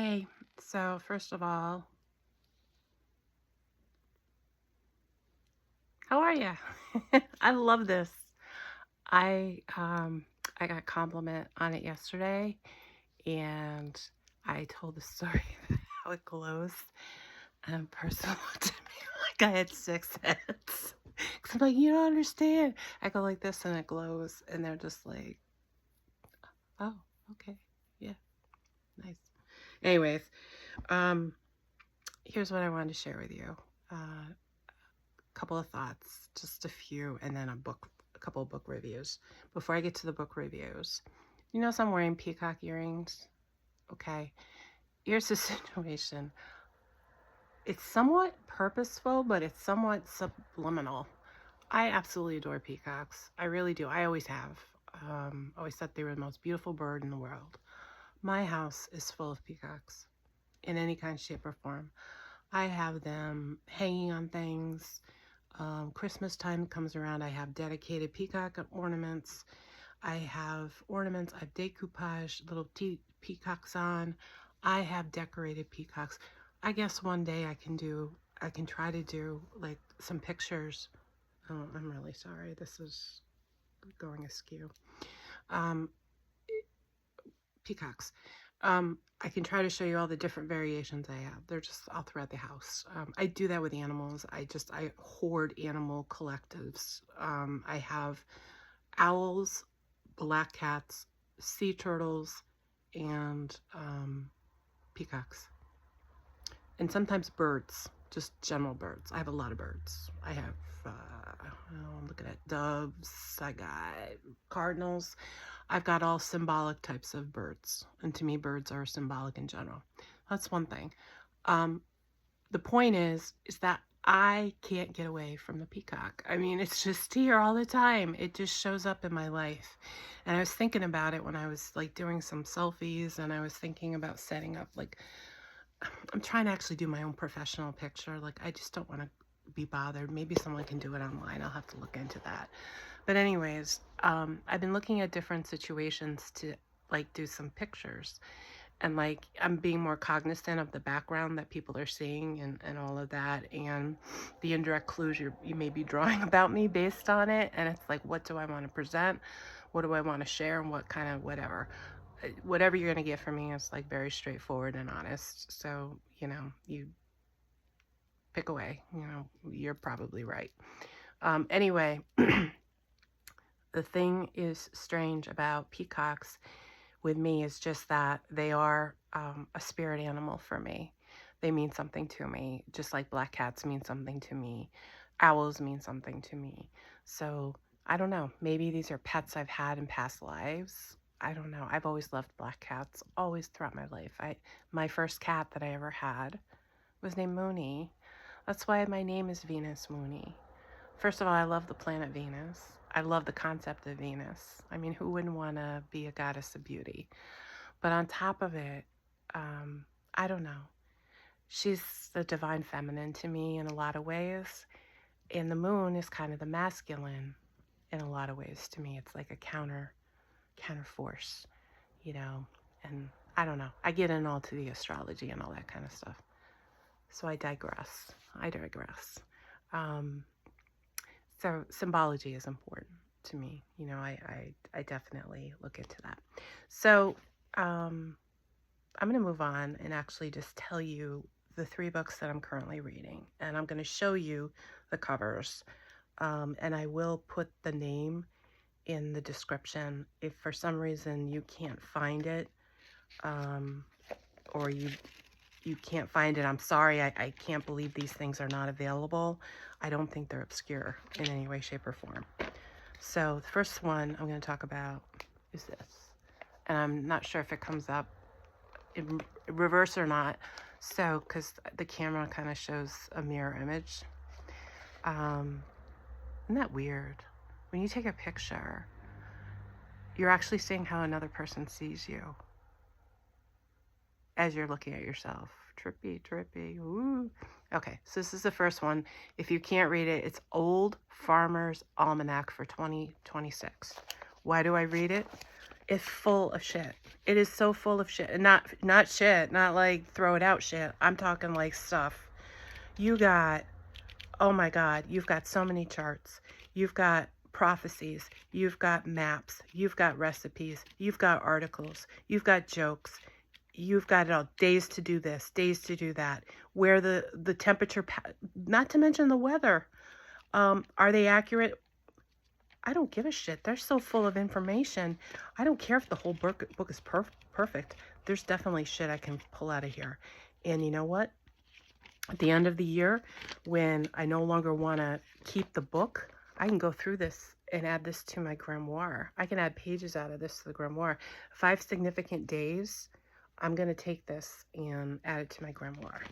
Okay, so first of all, how are you? I love this. I um I got a compliment on it yesterday, and I told the story of how it glows, and a person looked at me like I had six heads. Cause I'm like, you don't understand. I go like this and it glows, and they're just like, oh, okay, yeah, nice. Anyways, um, here's what I wanted to share with you. Couple of thoughts, just a few, and then a couple of book reviews. Before I get to the book reviews, you notice I'm wearing peacock earrings? Okay, here's the situation. It's somewhat purposeful, but it's somewhat subliminal. I absolutely adore peacocks. I really do. I always have. Always thought they were the most beautiful bird in the world. My house is full of peacocks in any kind, shape, or form. I have them hanging on things. Christmas time comes around, I have dedicated peacock ornaments. I have ornaments, I have decoupage, little peacocks on. I have decorated peacocks. I guess one day I can try to do like some pictures. Oh, I'm really sorry. This is going askew. Um, Peacocks. I can try to show you all the different variations I have. They're just all throughout the house. I do that with animals. I hoard animal collectives. I have owls, black cats, sea turtles, and peacocks. And sometimes birds, just general birds. I have a lot of birds. I have, I'm looking at doves. I got cardinals. I've got all symbolic types of birds. And to me, birds are symbolic in general. That's one thing. Um, the point is that I can't get away from the peacock. I mean, it's just here all the time. It just shows up in my life. And I was thinking about it when I was like doing some selfies, and I was thinking about setting up like, I'm trying to actually do my own professional picture. Like, I just don't want to be bothered. Maybe someone can do it online. I'll have to look into that. But anyways, I've been looking at different situations to like do some pictures, and like I'm being more cognizant of the background that people are seeing, and all of that, and the indirect clues you may be drawing about me based on it. And it's like, what do I want to present? What do I want to share? And what kind of whatever you're going to get from me is like very straightforward and honest. So, you pick away, you're probably right. Anyway, the thing is strange about peacocks with me is just that they are a spirit animal for me. They mean something to me, just like black cats mean something to me. Owls mean something to me. So I don't know. Maybe these are pets I've had in past lives. I don't know. I've always loved black cats, always throughout my life. My first cat that I ever had was named Mooney. That's why my name is Venus Mooney. First of all, I love the planet Venus. I love the concept of Venus. I mean, who wouldn't want to be a goddess of beauty? But on top of it, I don't know. She's the divine feminine to me in a lot of ways. And the moon is kind of the masculine in a lot of ways to me. It's like a counter force, you know. And I don't know. I get in all to the astrology and all that kind of stuff. So I digress. So symbology is important to me. I definitely look into that. So I'm going to move on and actually just tell you the 3 books that I'm currently reading. And I'm going to show you the covers. And I will put the name in the description. If for some reason you can't find it, or you can't find it, I'm sorry. I can't believe these things are not available. I don't think they're obscure in any way, shape, or form. So the first one I'm going to talk about is this. And I'm not sure if it comes up in reverse or not. So, because the camera kind of shows a mirror image. Isn't that weird? When you take a picture, you're actually seeing how another person sees you as you're looking at yourself. Trippy. Ooh. Okay, so this is the first one. If you can't read it, it's Old Farmer's Almanac for 2026. Why do I read it? is full of shit. It is so full of shit. And not shit, not like throw it out shit. I'm talking like stuff. You got, oh my God, you've got so many charts. You've got prophecies. You've got maps. You've got recipes. You've got articles. You've got jokes. You've got it all. Days to do this, days to do that. Where the temperature, not to mention the weather. Are they accurate? I don't give a shit. They're so full of information. I don't care if the whole book is perfect. There's definitely shit I can pull out of here. And you know what? At the end of the year, when I no longer want to keep the book, I can go through this and add this to my grimoire. I can add pages out of this to the grimoire. 5 significant days, I'm going to take this and add it to my grimoire.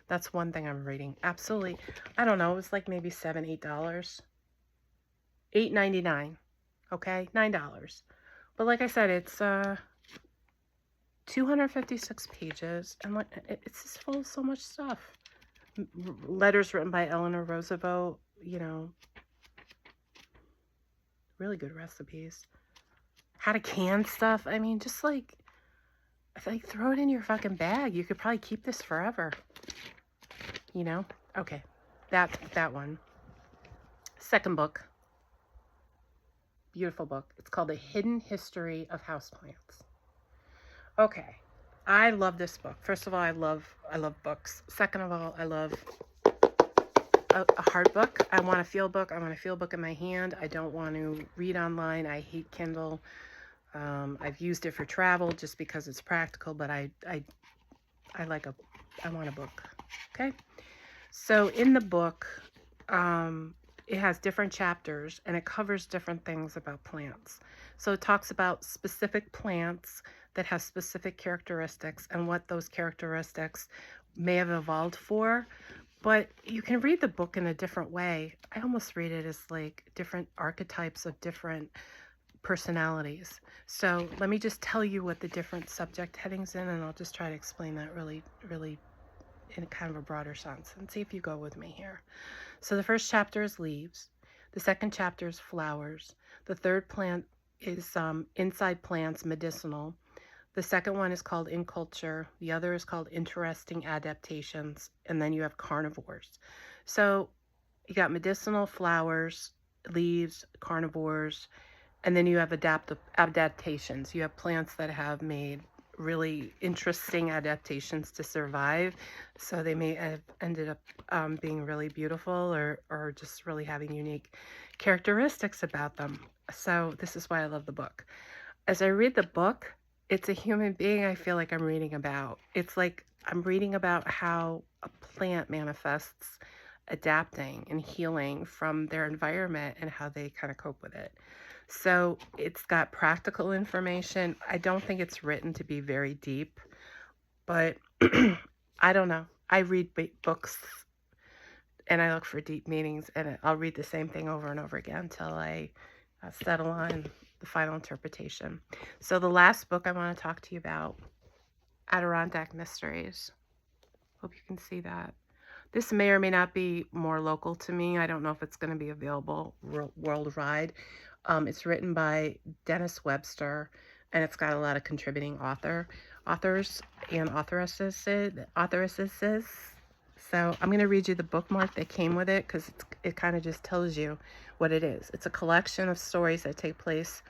That's one thing I'm reading. Absolutely. I don't know. It was like maybe $7, $8. $8.99. Okay, $9. But like I said, it's 256 pages, and it's just full of so much stuff. Letters written by Eleanor Roosevelt, you know, really good recipes. How to can stuff. I mean, just like throw it in your fucking bag. You could probably keep this forever. You know? Okay. That one. Second book. Beautiful book. It's called The Hidden History of Houseplants. Okay. I love this book. First of all, I love books. Second of all, I love a hard book. I want a field book. I want a field book in my hand. I don't want to read online. I hate Kindle. I've used it for travel just because it's practical, but I want a book. Okay. So in the book, it has different chapters and it covers different things about plants. So it talks about specific plants that have specific characteristics and what those characteristics may have evolved for. But you can read the book in a different way. I almost read it as like different archetypes of different personalities. So let me just tell you what the different subject headings in, and I'll just try to explain that really, really in kind of a broader sense and see if you go with me here. So the first chapter is leaves. The second chapter is flowers. The third plant is inside plants, medicinal. The second one is called In Culture. The other is called Interesting Adaptations. And then you have carnivores. So you got medicinal, flowers, leaves, carnivores, and then you have adaptations. You have plants that have made really interesting adaptations to survive. So they may have ended up being really beautiful or just really having unique characteristics about them. So this is why I love the book. As I read the book, it's a human being I feel like I'm reading about. It's like I'm reading about how a plant manifests adapting and healing from their environment and how they kind of cope with it. So it's got practical information. I don't think it's written to be very deep, but I don't know. I read books and I look for deep meanings, and I'll read the same thing over and over again until I settle on the final interpretation. So the last book I want to talk to you about, Adirondack Mysteries. Hope you can see that. This may or may not be more local to me. I don't know if it's going to be available worldwide. It's written by Dennis Webster, and it's got a lot of contributing authors and authoresses. So I'm going to read you the bookmark that came with it because it kind of just tells you what it is. It's a collection of stories that take place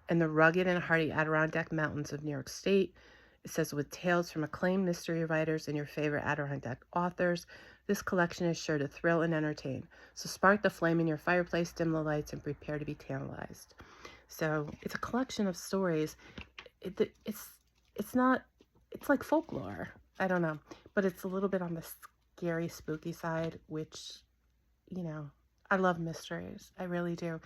in the rugged and hardy Adirondack Mountains of New York State. It says, with tales from acclaimed mystery writers and your favorite Adirondack authors, this collection is sure to thrill and entertain. So spark the flame in your fireplace, dim the lights, and prepare to be tantalized. So it's a collection of stories. It's like folklore. I don't know. But it's a little bit on the scary, spooky side, which, you know, I love mysteries. I really do.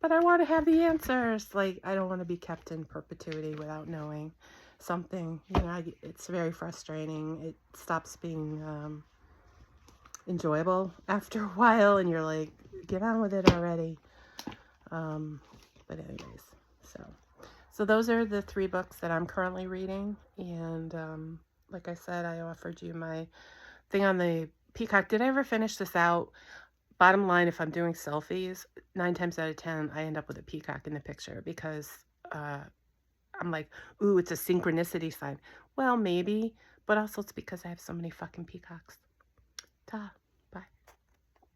But I want to have the answers. Like, I don't want to be kept in perpetuity without knowing something. You know, it's very frustrating. It stops being enjoyable after a while, and you're like, get on with it already. But anyways, so those are the 3 books that I'm currently reading. And like I said, I offered you my thing on the peacock. Did I ever finish this out? Bottom line, if I'm doing selfies, 9 times out of 10, I end up with a peacock in the picture because I'm like, ooh, it's a synchronicity sign. Well, maybe, but also it's because I have so many fucking peacocks. Ta.